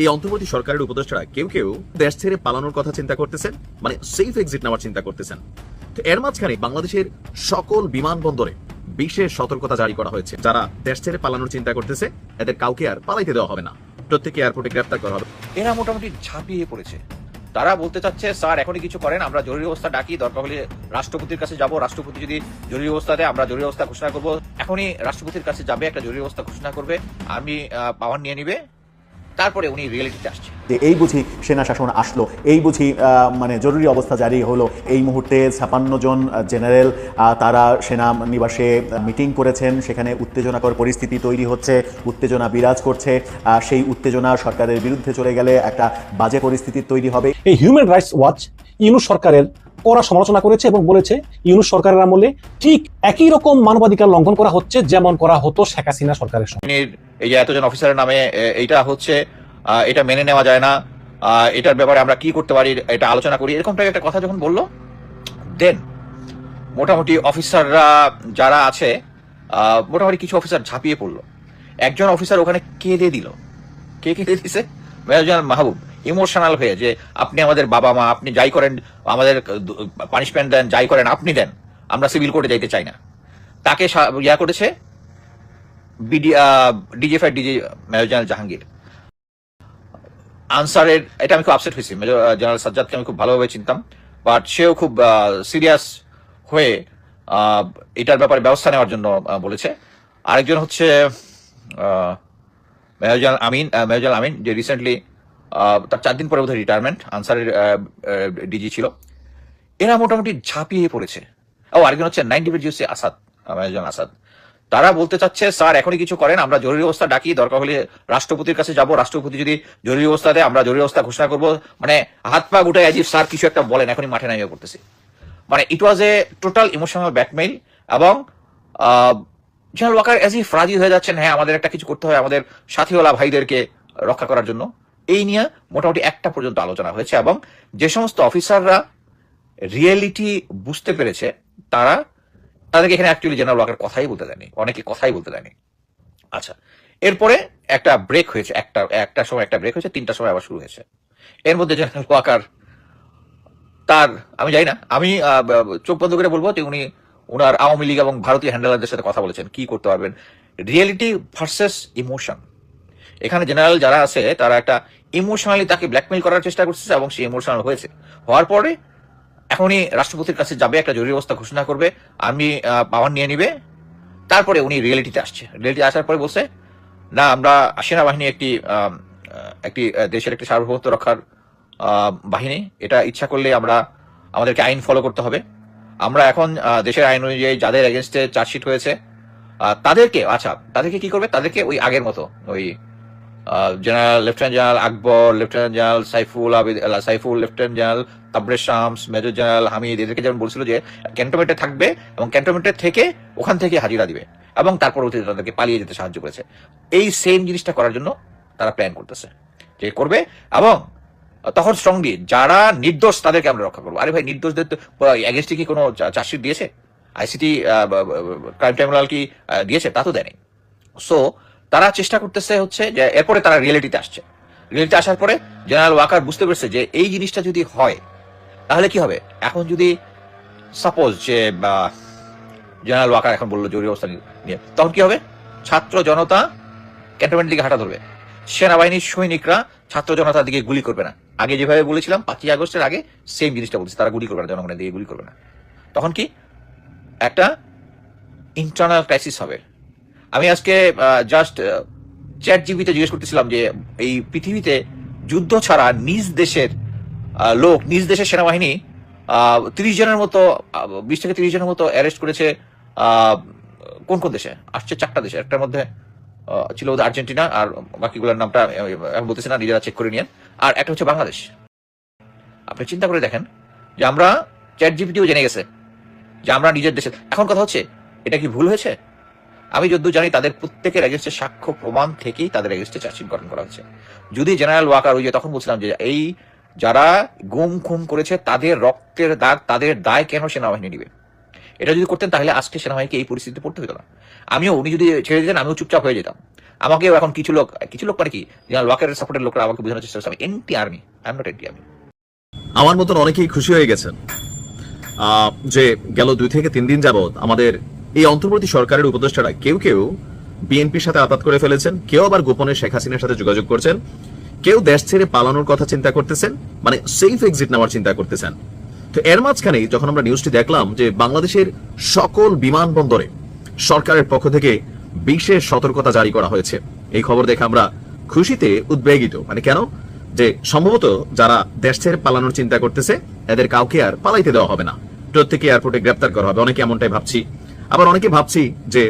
এই অন্তর্বর্তী সরকারের উপদেষ্টারা কেউ কেউ দেশ ছেড়ে পালানোর কথা চিন্তা করতেছেন, মানে সেফ এক্সিট নেওয়ার চিন্তা করতেছেন। তো এর মাঝখানে বাংলাদেশের সকল বিমানবন্দরে বিশেষ সতর্কতা জারি করা হয়েছে। যারা দেশ ছেড়ে পালানোর চিন্তা করতেছে এদের কাউকে আর পালাইতে দেওয়া হবে না, প্রত্যেককে এয়ারপোর্টে গ্রেফতার করা হবে। এরা মোটামুটি ঝাঁপিয়ে পড়েছে। তারা বলতে চাচ্ছে, স্যার এখনই কিছু করেন, আমরা জরুরি অবস্থা ডাকি, দরকার হলে রাষ্ট্রপতির কাছে যাব, রাষ্ট্রপতি যদি জরুরি অবস্থা দেয় আমরা জরুরি অবস্থা ঘোষণা করব। এখনই রাষ্ট্রপতির কাছে যাবে, একটা জরুরি অবস্থা ঘোষণা করবে, আর্মি পাওয়ার নিয়ে নিবে, তারপরে উনি রিয়েলিটিতে আসছে। যে এই বুঝি সেনা শাসন আসলো, এই বুঝি মানে জরুরি অবস্থা জারি হলো। এই মুহূর্তে 56 জন জেনারেল তারা সেনা নিবাসে মিটিং করেছেন, সেখানে উত্তেজনাকর পরিস্থিতি তৈরি হচ্ছে, উত্তেজনা বিরাজ করছে। সেই উত্তেজনা সরকারের বিরুদ্ধে চলে গেলে একটা বাজে পরিস্থিতি তৈরি হবে। এই হিউম্যান রাইটস ওয়াচ ইউনূস সরকারের কড়া সমালোচনা করেছে এবং বলেছে ইউনূস সরকারের আমলে ঠিক একই রকম মানবাধিকার লঙ্ঘন করা হচ্ছে যেমন করা হতো শেখ হাসিনা সরকারের সময়। এই যে এতজন অফিসারের নামে এইটা হচ্ছে, এটা মেনে নেওয়া যায় না, এটার ব্যাপারে আমরা কি করতে পারি এটা আলোচনা করি, এরকম টাইপের একটা কথা যখন বললো, দেন মোটামুটি অফিসাররা যারা আছে মোটামুটি কিছু অফিসার ঝাঁপিয়ে পড়লো। একজন অফিসার ওখানে কেঁদে দিল। কে কেঁদে দিছে? মেজর জেনারেল মাহবুব ইমোশনাল হয়ে, যে আপনি আমাদের বাবা মা, আপনি যাই করেন আমাদের পানিশমেন্ট দেন, যাই করেন আপনি দেন, আমরা সিভিল কোর্টে যাইতে চাই না। তাকে ইয়া করেছে DGFI DG major general Jahangir. আনসারের এটা আমি খুব আপসেট হয়েছি। মেজর জেনারেল সাজ্জাদকে আমি খুব ভালোভাবে চিনতাম, বাট সেও খুব সিরিয়াস হয়ে এটার ব্যাপারে ব্যবস্থা নেওয়ার জন্য বলেছে। আরেকজন হচ্ছে মেজর জেনারেল আমিন, যে রিসেন্টলি তার 4 দিন পরে বোধহয় রিটায়ারমেন্ট, আনসারের ডিজি ছিল। এরা মোটামুটি ঝাঁপিয়ে পড়েছে। আরেকজন হচ্ছে 9 division Asad, major general Asad. তারা বলতে চাচ্ছে, স্যার এখনই কিছু করেন, আমরা জরুরি অবস্থা ডাকি, দরকার হলে রাষ্ট্রপতির কাছে যাব, রাষ্ট্রপতি যদি জরুরি অবস্থা দেয় আমরা জরুরি অবস্থা ঘোষণা করব। মানে হাত পা গুটাই আজিব, স্যার কিছু একটা বলেন, এখনই মাঠে নামিয়ে করতেছি। মানে ইট ওয়াজ এ টোটাল ইমোশনাল ব্ল্যাকমেইল। এবং জেনারেল ওয়াকার এজ ইফ রাজি হয়ে যাচ্ছেন, হ্যাঁ আমাদের একটা কিছু করতে হবে আমাদের সাথীওয়ালা ভাইদেরকে রক্ষা করার জন্য। এই নিয়ে মোটামুটি একটা পর্যন্ত আলোচনা হয়েছে, এবং যে সমস্ত অফিসাররা রিয়েলিটি বুঝতে পেরেছে তাদেরকে এখানে অ্যাকচুয়ালি জেনারেল ওয়াকার কথাই বলতে দেয়নি, অনেকে কথাই বলতে দেয়নি। আচ্ছা, এরপরে একটা ব্রেক হয়েছে, একটা সময় একটা ব্রেক হয়েছে, 3টার সময় আবার শুরু হয়েছে। এর মধ্যে জেনারেল ওয়াকার তার, আমি জানি না, আমি চোখ বন্ধ করে বলবো যে উনি ওনার আওয়ামী লীগ এবং ভারতীয় হ্যান্ডেলারদের সাথে কথা বলেছেন, কি করতে পারবেন, রিয়েলিটি ভার্সেস ইমোশন। এখানে জেনারেল যারা আছে তারা একটা ইমোশনালি তাকে ব্ল্যাকমেইল করার চেষ্টা করছে, এবং সে ইমোশনাল হয়েছে। হওয়ার পরে এখনই রাষ্ট্রপতির কাছে যাবে, একটা জরুরি অবস্থা ঘোষণা করবে, আর্মি পাওয়ার নিয়ে নিবে, তারপরে উনি রিয়েলিটিতে আসছে। রিয়েলিটি আসার পরে বলছে, না আমরা সেনাবাহিনী একটি দেশের একটি সার্বভৌমত্ব রক্ষার বাহিনী, এটা ইচ্ছা করলে আমাদেরকে আইন ফলো করতে হবে। আমরা এখন দেশের আইন অনুযায়ী যাদের এগেনস্টে চার্জশিট হয়েছে তাদেরকে কি করবে, তাদেরকে ওই আগের মতো ওই general lieutenant general Akbar, lieutenant general Saiful, lieutenant general Tabrez Shams, major general Hamid, এদেরকে যেমন বলছিল যে ক্যান্টনমেন্টে থাকবে এবং ক্যান্টনমেন্টে থেকে ওখান থেকে হাজিরা দিবে, এবং তার পরবর্তীতে তাদেরকে পালিয়ে যেতে সাহায্য করেছে। এই সেম জিনিসটা করার জন্য তারা প্ল্যান করতেছে, যে করবে। এবং তখন স্ট্রংলি যারা নির্দোষ তাদেরকে আমরা রক্ষা করবো। আরে ভাই, নির্দোষদের তো এগেনস্টে কি কোনো চার্জশিট দিয়েছে? আইসিটি ক্রাইম ট্রাইব্যুনাল কি দিয়েছে? তা তো দেয়নি। সো তারা চেষ্টা করতেছে হচ্ছে যে এরপরে তারা রিয়েলিটিতে আসছে। রিয়েলিটি আসার পরে জেনারেল ওয়াকার বুঝতে পেরেছে যে এই জিনিসটা যদি হয় তাহলে কি হবে। এখন যদি সাপোজ যে জেনারেল ওয়াকার এখন বললো জরুরি অবস্থা নিয়ে, তখন কি হবে? ছাত্র জনতা ক্যান্টনমেন্টের দিকে হাঁটা ধরবে, সেনাবাহিনীর সৈনিকরা ছাত্র জনতার দিকে গুলি করবে না। আগে যেভাবে বলেছিলাম 5ই আগস্টের আগে সেম জিনিসটা বলছে, তারা গুলি করবে না, জনগণের দিকে গুলি করবে না। তখন কি একটা ইন্টারনাল ক্রাইসিস হবে। আমি আজকে জাস্ট চ্যাট জিবিতে জিজ্ঞেস করতেছিলাম যে এই পৃথিবীতে যুদ্ধ ছাড়া নিজ দেশের লোক, নিজ দেশের সেনাবাহিনী 30 জনের মতো, 20 থেকে 30 জনের মতো অ্যারেস্ট করেছে কোন কোন দেশে? আসছে 4টা দেশে, একটার মধ্যে ছিল আর্জেন্টিনা, আর বাকিগুলোর নামটা আমি বলতেছি না, নিজেরা চেক করে নিয়েন। আর একটা হচ্ছে বাংলাদেশ। আপনি চিন্তা করে দেখেন যে আমরা চ্যাট জিপিটিও জেনে গেছে যে আমরা নিজের দেশে। এখন কথা হচ্ছে, এটা কি ভুল হয়েছে? আমি যদ্দূর জানি তাদের প্রত্যেকের এগেনস্টে সাক্ষ্য প্রমাণ থেকেই তাদের এগেনস্টে চার্জশিট গঠন করা হচ্ছে। যদি জেনারেল ওয়াকার, ওই যে তখন বলছিলাম যে এই যারা গুম খুন করেছে তাদের রক্তের দাগ, তাদের দায় কেন সেনাবাহিনী নিবে? এটা যদি করতেন তাহলে আজকে সেনাবাহিনীকে এই পরিস্থিতিতে পড়তে হতো না। উনি যদি ছেড়ে দিতেন আমিও চুপচাপ হয়ে যেতাম। আমাকেও এখন কিছু লোক মানে কি, জেনারেল ওয়াকারের সাপোর্টের লোকরা আমাকে বোঝানোর চেষ্টা করছে আমি anti army, I am not anti army. আমার মতন অনেকেই খুশি হয়ে গেছেন যে গেল 2 থেকে 3 দিন যাবত আমাদের এই অন্তর্বর্তী সরকারের উপদেষ্টারা কেউ কেউ বিএনপির সাথে আতাত করে ফেলেছেন, কেউ আবার গোপনে শেখ হাসিনার সাথে যোগাযোগ করছেন, কেউ দেশ ছেড়ে পালানোর কথা চিন্তা করতেছেন, মানে সেফ এক্সিট নেওয়ার চিন্তা করতেছেন। তো এর মাঝখানে যখন আমরা নিউজটি দেখলাম যে বাংলাদেশের সকল বিমানবন্দরে সরকারের পক্ষ থেকে বিশেষ সতর্কতা জারি করা হয়েছে, এই খবর দেখে আমরা খুশিতে উদ্বেগিত। মানে কেন? যে সম্ভবত যারা দেশ ছেড়ে পালানোর চিন্তা করতেছে এদের কাউকে আর পালাইতে দেওয়া হবে না, প্রত্যেকে এয়ারপোর্টে গ্রেপ্তার করা হবে। অনেকে এমনটাই ভাবছি, আবার অনেকে ভাবছি যে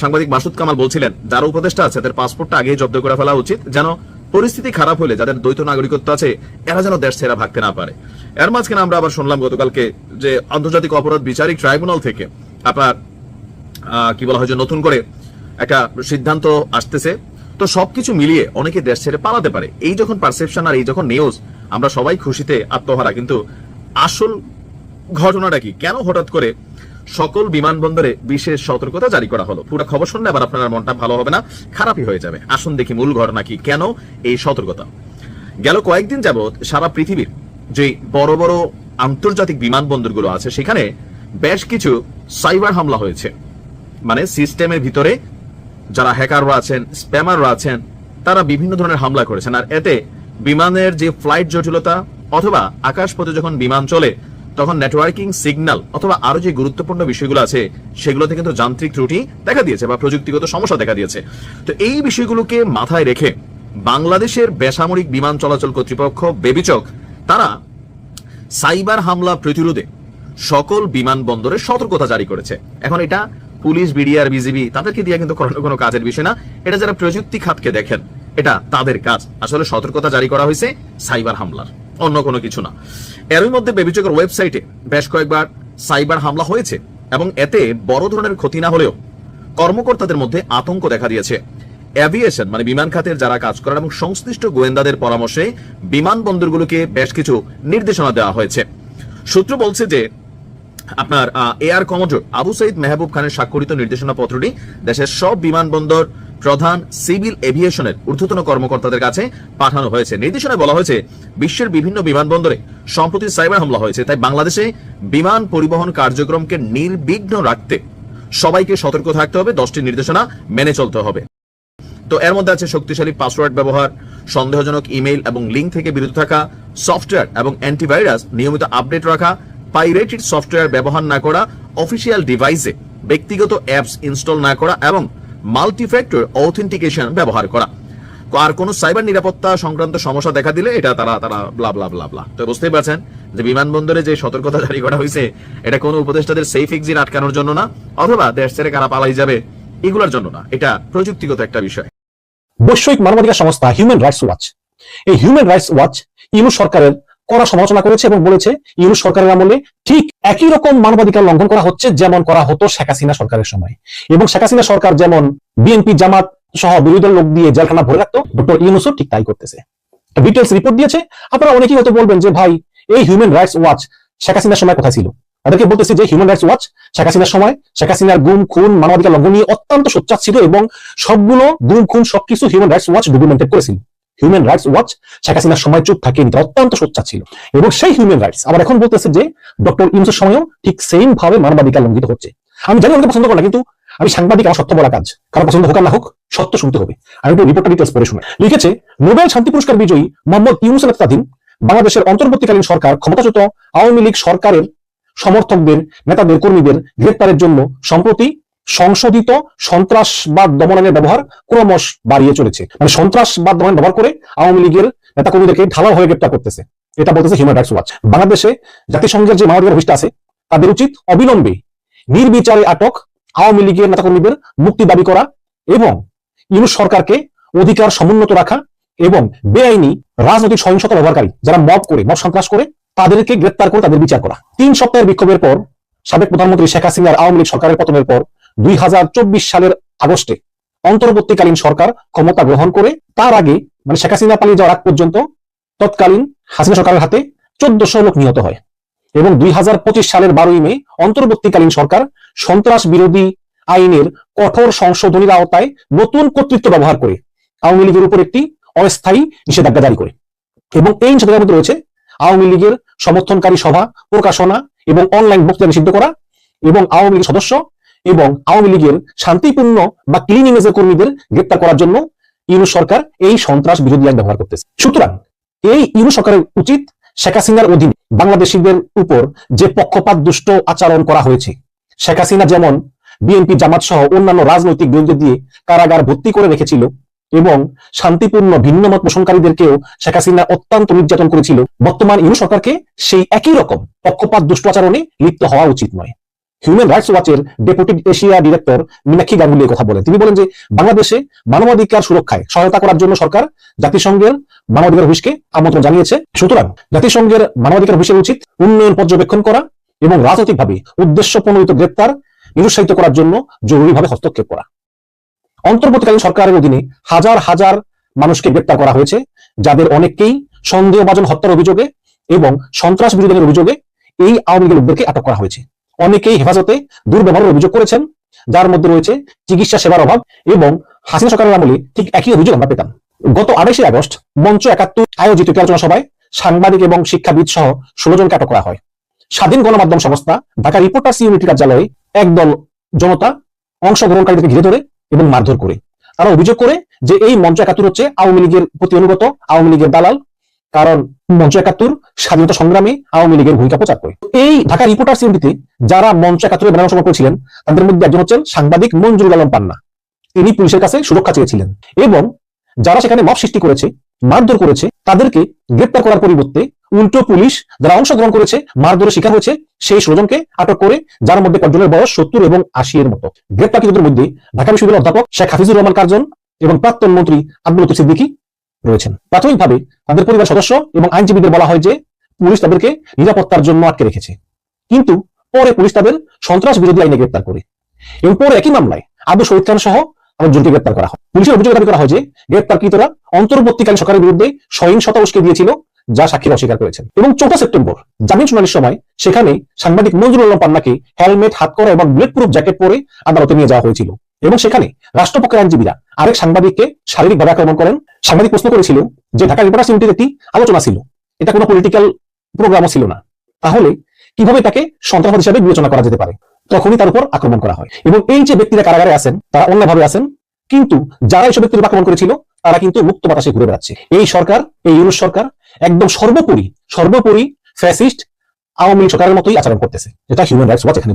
সাংবাদিক মাসুদ কামাল বলছিলেন যারা উপদেষ্টা আছে তাদের পাসপোর্টটা আগেই জব্দ করে ফেলা উচিত, যেন পরিস্থিতি খারাপ হলে যাদের দ্বৈত নাগরিকত্ব আছে এরা যেন দেশ ছেড়ে ভাগতে না পারে। এর মাঝখানে আমরা আবার শুনলাম গতকালকে যে আন্তর্জাতিক অপরাধ বিচারিক ট্রাইব্যুনাল থেকে আপনার কি বলা হয় যে নতুন করে একটা সিদ্ধান্ত আসতেছে। তো সবকিছু মিলিয়ে অনেকে দেশ ছেড়ে পালাতে পারে, এই যখন পারসেপশন আর এই যখন নিউজ, আমরা সবাই খুশিতে আত্মহারা। কিন্তু আসল ঘটনাটা কি? কেন হঠাৎ করে সকল বিমানবন্দরে বিশেষ সতর্কতা জারি করা হলো? পুরো খবর শুনলে আবার আপনার মনটা ভালো হবে না, খারাপই হয়ে যাবে। আসুন দেখি মূল ঘটনা কি, কেন এই সতর্কতা। গেল কয়েকদিন যাবত সারা পৃথিবীর যে বড় বড় আন্তর্জাতিক বিমানবন্দরগুলো আছে সেখানে বেশ কিছু সাইবার হামলা হয়েছে। মানে সিস্টেমের ভিতরে যারা হ্যাকাররা আছেন, স্প্যামাররা আছেন, তারা বিভিন্ন ধরনের হামলা করেছেন। আর এতে বিমানের যে ফ্লাইট জটিলতা অথবা আকাশপথে যখন বিমান চলে তখন নেটওয়ার্কিং সিগন্যাল অথবা আরো যে গুরুত্বপূর্ণ বিষয়গুলো আছে সেগুলোতে কিন্তু যান্ত্রিক ত্রুটি দেখা দিয়েছে বা প্রযুক্তিগত সমস্যা দেখা দিয়েছে। তো এই বিষয়গুলোকে মাথায় রেখে বাংলাদেশের বেসামরিক বিমান চলাচল কর্তৃপক্ষ বেবিচক তারা সাইবার হামলা প্রতিরোধে সকল বিমানবন্দরে সতর্কতা জারি করেছে। এখন এটা পুলিশ, বিডিআর, বিজিবি তাদেরকে দিয়ে কিন্তু কোনো কাজের বিষয় না, এটা যারা প্রযুক্তি খাতকে দেখেন এটা তাদের কাজ। আসলে সতর্কতা জারি করা হয়েছে সাইবার হামলার, অন্য কোনো কিছু না। এরই মধ্যে বেবিচকের ওয়েবসাইটে বেশ কয়েকবার সাইবার হামলা হয়েছে এবং এতে বড় ধরনের ক্ষতি না হলেও কর্মকর্তাদের মধ্যে আতঙ্ক দেখা দিয়েছে। এভিয়েশন মানে বিমান খাতের যারা কাজ করেন এবং সংশ্লিষ্ট গোয়েন্দাদের পরামর্শে বিমানবন্দরগুলোকে বেশ কিছু নির্দেশনা দেওয়া হয়েছে। সূত্র বলছে যে আপনার এয়ার কমোডোর আবু সাইদ মেহবুব খানের স্বাক্ষরিত নির্দেশনা পত্রটি দেশের সব বিমানবন্দর প্রধান সিভিল এভিয়েশনের ঊর্ধ্বতন কর্মকর্তাদের কাছে পাঠানো হয়েছে। নির্দেশনায় বলা হয়েছে বিশ্বের বিভিন্ন বিমানবন্দরে সম্প্রতি সাইবার হামলা হয়েছে, তাই বাংলাদেশে বিমান পরিবহন কার্যক্রমকে নির্বিঘ্ন রাখতে সবাইকে সতর্ক থাকতে হবে, 10টি নির্দেশনা মেনে চলতে হবে। তো এর মধ্যে আছে শক্তিশালী পাসওয়ার্ড ব্যবহার, সন্দেহজনক ইমেইল এবং লিঙ্ক থেকে বিরত থাকা, সফটওয়্যার এবং অ্যান্টিভাইরাস নিয়মিত আপডেট রাখা, পাইরেটেড সফটওয়্যার ব্যবহার না করা, অফিসিয়াল ডিভাইসে ব্যক্তিগত অ্যাপস ইনস্টল না করা এবং মাল্টিফ্যাক্টর অথেন্টিকেশন ব্যবহার করা। আর কোন সাইবার নিরাপত্তা সংক্রান্ত সমস্যা দেখা দিলে এটা তারা ব্লা ব্লা ব্লা ব্লা। তো বুঝতেই পারছেন যে বিমানবন্দরে যে সতর্কতা জারি করা হয়েছে এটা কোনো উপদেষ্টাদের সেফ এক্সিট আটকানোর জন্য না, অথবা দেশ ছেড়ে কারা পালাই যাবে এগুলোর জন্য না, এটা প্রযুক্তিগত একটা বিষয়। বৈশ্বিক মানবাধিকার সংস্থা হিউম্যান রাইটস ওয়াচ, এই হিউম্যান রাইটস ওয়াচ ইউনূস সরকারের কড়া সমালোচনা করেছে এবং বলেছে ইউনূস সরকারের আমলে ঠিক একই রকম মানবাধিকার লঙ্ঘন করা হচ্ছে যেমন করা হতো শেখ হাসিনা সরকারের সময়। এবং শেখ হাসিনা সরকার যেমন বিএনপি, জামাত সহ বিরোধী দল লোক দিয়ে জেলখানা ভরে রাখতো, ডক্টর ইউনূসও ঠিক তাই করতেছে। ডিটেলস রিপোর্ট দিয়েছে। আপনারা অনেকেই হয়তো বলবেন যে ভাই এই হিউম্যান রাইটস ওয়াচ শেখ হাসিনার সময় কোথায় ছিল? তাদেরকে বলতেছি যে হিউম্যান রাইটস ওয়াচ শেখ হাসিনার সময় শেখ হাসিনার গুম খুন মানবাধিকার লঙ্ঘন নিয়ে অত্যন্ত সোচ্চার ছিল এবং সবগুলো গুম খুন সবকিছু হিউম্যান রাইটস ওয়াচ ডকুমেন্টেড করেছিল। হিউম্যান রাইটস ওয়াচ শেখ হাসিনার সময় চুপ থাকেনি, তারা অত্যন্ত সোচ্চার ছিল। এবং সেই হিউম্যান রাইটস আবার এখন বলতেছে যে ডক্টর ইউনূসের সময়ও ঠিক সেম ভাবে মানবাধিকার লঙ্ঘিত হচ্ছে। আমি জানি অনেকে পছন্দ করে না, কিন্তু আমি সাংবাদিক, আমার সত্য বলা কাজ, কারণ পছন্দ হোক আর না হোক সত্য শুনতে হবে। আমি একটু রিপোর্টটা ডিটেলস পড়ে শুনে লিখেছে, নোবেল শান্তি পুরস্কার বিজয়ী মোহাম্মদ ইউনূসের নেতৃত্বাধীন বাংলাদেশের অন্তর্বর্তীকালীন সরকার ক্ষমতাচ্যুত আওয়ামী লীগ সরকারের সমর্থকদের, নেতাদের, কর্মীদের গ্রেপ্তারের জন্য সম্প্রতি সংশোধিত সন্ত্রাসবাদ দমন আইনের ব্যবহার ক্রমশ বাড়িয়ে চলেছে। মানে সন্ত্রাসবাদ দমন ব্যবহার করে আওয়ামী লীগের নেতা কর্মীদেরকে ঢালাও হয়ে গ্রেপ্তার করতেছে, এটা বলতেছে হিউম্যান রাইটস ওয়াচ। বাংলাদেশে জাতিসংঘের যে মানবাধিকার অফিসটা আছে তাদের উচিত অবিলম্বে নির্বিচারে আটক আওয়ামী লীগের নেতাকর্মীদের মুক্তি দাবি করা এবং ইউনূস সরকারকে অধিকার সমুন্নত রাখা এবং বেআইনি রাজনৈতিক সহিংসতা ব্যবহারকারী যারা মব সন্ত্রাস করে তাদেরকে গ্রেপ্তার করে তাদের বিচার করা। 3 সপ্তাহের বিক্ষোভের পর সাবেক প্রধানমন্ত্রী শেখ হাসিনার আওয়ামী লীগ সরকারের পতনের পর 2024 সালের আগস্টে অন্তর্বর্তীকালীন সরকার ক্ষমতা গ্রহণ করে তার আগে মানে শেখ হাসিনা পালিয়ে যাওয়ার আগ পর্যন্ত তৎকালীন হাসিনা সরকারের হাতে 1400 লোক নিহত হয় এবং 2025 সালের 12ই মে অন্তর্বর্তীকালীন সরকার সন্ত্রাস বিরোধী আইনের কঠোর সংশোধনীর আওতায় নতুন কর্তৃত্ব ব্যবহার করে আওয়ামী লীগের উপর একটি অস্থায়ী নিষেধাজ্ঞা জারি করে। এবং এই নিষেধাজ্ঞার মধ্যে রয়েছে আওয়ামী লীগের সমর্থনকারী সভা, প্রকাশনা এবং অনলাইন বক্তৃতা নিষিদ্ধ করা, এবং আওয়ামী লীগের সদস্য এবং আওয়ামী লীগের শান্তিপূর্ণ বা ক্লিন ইমেজের কর্মীদের গ্রেপ্তার করার জন্য ইউনূস সরকার এই সন্ত্রাস বিরোধী আইন ব্যবহার করতেছে। সুতরাং এই ইউনূস সরকারের উচিত শেখ হাসিনার অধীনে বাংলাদেশিদের উপর যে পক্ষপাত দুষ্ট আচরণ করা হয়েছে, শেখ হাসিনা যেমন বিএনপি, জামাত সহ অন্যান্য রাজনৈতিক বিরোধীদের দিয়ে কারাগার ভর্তি করে রেখেছিল এবং শান্তিপূর্ণ ভিন্নমত পোষণকারীদেরকেও শেখ হাসিনা অত্যন্ত নির্যাতন করেছিল, বর্তমান ইউনূস সরকারকে সেই একই রকম পক্ষপাত দুষ্ট আচরণে লিপ্ত হওয়া উচিত নয়। হিউম্যান রাইটস ওয়াচের deputy Asia director Meenakshi Ganguly কথা বলেন। তিনি বলেন যে বাংলাদেশে মানবাধিকার সুরক্ষায় সহায়তা করার জন্য সরকার জাতিসংঘের মানবাধিকার অফিসকে আমন্ত্রণ জানিয়েছে। সুতরাং জাতিসংঘের মানবাধিকার অফিসের উচিত উন্নয়ন পর্যবেক্ষণ করা এবং রাজনৈতিকভাবে উদ্দেশ্য প্রণোদিত গ্রেপ্তার নিরুৎসাহিত করার জন্য জরুরিভাবে হস্তক্ষেপ করা। অন্তর্বর্তীকালীন সরকারের অধীনে হাজার হাজার মানুষকে গ্রেপ্তার করা হয়েছে, যাদের অনেককেই সন্দেহভাজন হত্যার অভিযোগে এবং সন্ত্রাস বিরোধীদের অভিযোগে এই আওয়ামী লীগের লোকদেরকে আটক করা হয়েছে। অনেকেই হেফাজতে দুর্ব্যবহারের অভিযোগ করেছেন, যার মধ্যে রয়েছে চিকিৎসা সেবার অভাব, এবং হাসিনা সরকারের আমলে ঠিক একই অভিযোগ আমরা পেতাম। গত 28 আগস্ট মঞ্চ 71 আয়োজিত একটি আলোচনা সভায় সাংবাদিক এবং শিক্ষাবিদ সহ 16 জনকে আটক করা হয়। স্বাধীন গণমাধ্যম সংস্থা ঢাকা রিপোর্টার্স ইউনিটি কার্যালয়ে একদল জনতা অংশগ্রহণকারীদেরকে ঘিরে ধরে এবং মারধর করে। তারা অভিযোগ করে যে এই মঞ্চ 71 হচ্ছে আওয়ামী লীগের প্রতি অনুগত, আওয়ামী লীগের দালাল, কারণ মঞ্চ 71 স্বাধীনতা সংগ্রামে আওয়ামী লীগের ভূমিকা প্রচার করে। এই ঢাকা রিপোর্টার্স ইউনিটিতে যারা মঞ্চ 71 ব্যানার অংশগ্রহণ করেছিলেন, তাদের মধ্যে একজন হচ্ছেন সাংবাদিক মঞ্জুরুল আলম পান্না। তিনি পুলিশের কাছে সুরক্ষা চেয়েছিলেন, এবং যারা সেখানে মব সৃষ্টি করেছে, মারধর করেছে, তাদেরকে গ্রেপ্তার করার পরিবর্তে উল্টো পুলিশ যারা অংশগ্রহণ করেছে, মারধরের শিকার হয়েছে, সেই 16 জনকে আটক করে, যার মধ্যে কয়েকজনের বয়স 70 এবং 80 এর মতো। গ্রেপ্তারকৃতদের মধ্যে ঢাকা বিশ্ববিদ্যালয়ের অধ্যাপক শেখ হাফিজুর রহমান কার্জন এবং প্রাক্তন মন্ত্রী আব্দুল লতিফ সিদ্দিকী রয়েছেন। প্রাথমিকভাবে তাদের পরিবার সদস্য এবং আইনজীবীদের বলা হয় যে পুলিশ তাদেরকে নিরাপত্তার জন্য আটকে রেখেছে, কিন্তু পরে পুলিশ তাদের সন্ত্রাস বিরোধী আইনে গ্রেপ্তার করে, এবং পরে একই মামলায় আবু শহীদ খান সহ আরেকজনকে গ্রেপ্তার করা হয়। পুলিশের অভিযোগ দাবি করা হয় যে গ্রেপ্তারকৃতরা অন্তর্বর্তীকালীন সরকারের বিরুদ্ধে সহিংসতা উস্কে দিয়েছিল, যা সাক্ষীরা অস্বীকার করেছেন। এবং 4 সেপ্টেম্বর জামিন শুনানির সময় সেখানে সাংবাদিক মঞ্জুরুল আলম পান্নাকে হেলমেট, হাতকড়া এবং বুলেট প্রুফ জ্যাকেট পরে আদালতে নিয়ে যাওয়া হয়েছিল, এবং সেখানে রাষ্ট্রপক্ষের আইনজীবীরা আরেক সাংবাদিককে শারীরিকভাবে আক্রমণ করেন। সাংবাদিক প্রশ্ন করেছিল যে ঢাকা রিপোর্টার্স ইউনিটির একটি আলোচনা ছিল, এটা কোনো পলিটিক্যাল প্রোগ্রামও ছিল না, তাহলে কিভাবে তাকে সন্ত্রাসবাদী হিসেবে বিবেচনা করা যেতে পারে? তখনই তার উপর আক্রমণ করা হয়। এবং এই যে ব্যক্তিরা কারাগারে আছেন, তারা অন্যভাবে আছেন, কিন্তু যারা এইসব ব্যক্তির আক্রমণ করেছিল তারা কিন্তু মুক্ত বাতাসে ঘুরে বেড়াচ্ছে। এই সরকার, এই ইউনূস সরকার একদম সর্বোপরি ফ্যাসিস্ট আওয়ামী লীগ সরকারের মতোই আচরণ করতেছে, যেটা হিউম্যান রাইটস ওয়াচ এখানে